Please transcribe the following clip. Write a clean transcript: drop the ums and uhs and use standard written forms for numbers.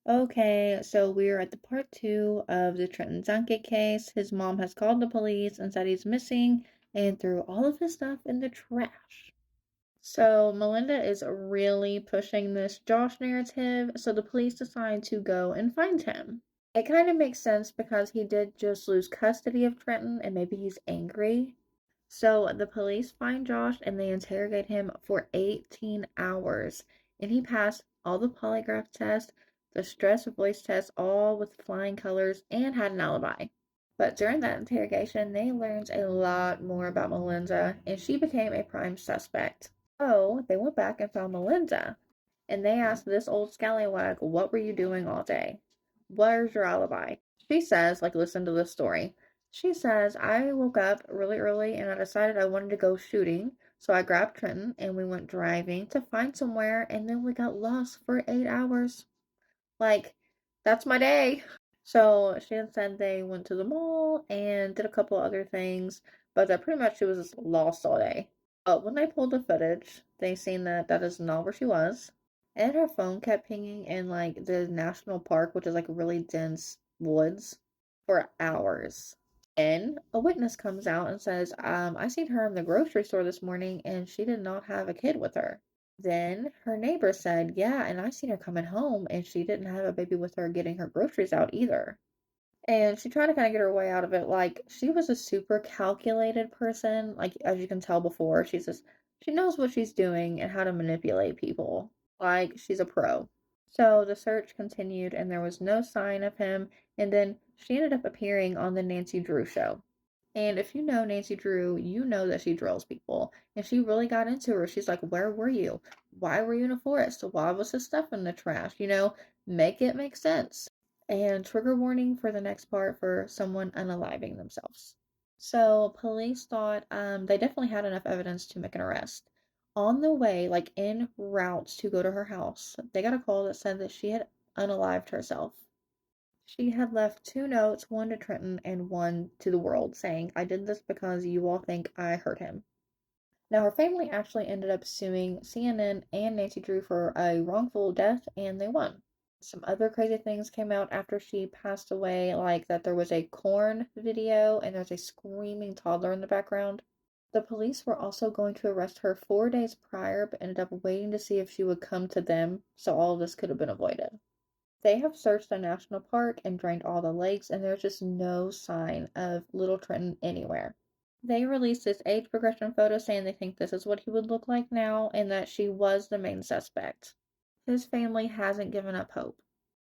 Okay, so we're at the part two of the Trenton Dunkett case. His mom has called the police and said he's missing and threw all of his stuff in the trash. So Melinda is really pushing this Josh narrative, so the police decide to go and find him. It kind of makes sense because he did just lose custody of Trenton and maybe he's angry. So the police find Josh and they interrogate him for 18 hours. And he passed all the polygraph tests, the stress voice test, all with flying colors, and had an alibi. But during that interrogation, they learned a lot more about Melinda, and she became a prime suspect. So they went back and found Melinda, and they asked this old scallywag, "What were you doing all day? Where's your alibi?" She says, like, listen to this story. She says, "I woke up really early and I decided I wanted to go shooting. So I grabbed Trenton and we went driving to find somewhere and then we got lost for 8 hours. Like, that's my day." So she had said they went to the mall and did a couple other things, but that pretty much she was just lost all day. But when they pulled the footage, they seen that that is not where she was. And her phone kept pinging in like the national park, which is like really dense woods, for hours. And a witness comes out and says, I seen her in the grocery store this morning and she did not have a kid with her. Then her neighbor said, yeah, and I seen her coming home and she didn't have a baby with her getting her groceries out either. And she tried to kind of get her way out of it. Like, she was a super calculated person. Like, as you can tell before, she knows what she's doing and how to manipulate people. Like, she's a pro. So the search continued and there was no sign of him. And then she ended up appearing on the Nancy Drew show. And if you know Nancy Drew, you know that she drills people. And she really got into her. She's like, where were you? Why were you in a forest? Why was the stuff in the trash? Make it make sense. And trigger warning for the next part for someone unaliving themselves. So police thought they definitely had enough evidence to make an arrest. On the way, like en route to go to her house, they got a call that said that she had unalived herself. She had left two notes, one to Trenton and one to the world, saying, I did this because you all think I hurt him. Now, her family actually ended up suing CNN and Nancy Drew for a wrongful death, and they won. Some other crazy things came out after she passed away, like that there was a corn video and there's a screaming toddler in the background. The police were also going to arrest her 4 days prior, but ended up waiting to see if she would come to them, so all of this could have been avoided. They have searched the national park and drained all the lakes, and there's just no sign of Little Trenton anywhere. They released this age progression photo saying they think this is what he would look like now and that she was the main suspect. His family hasn't given up hope.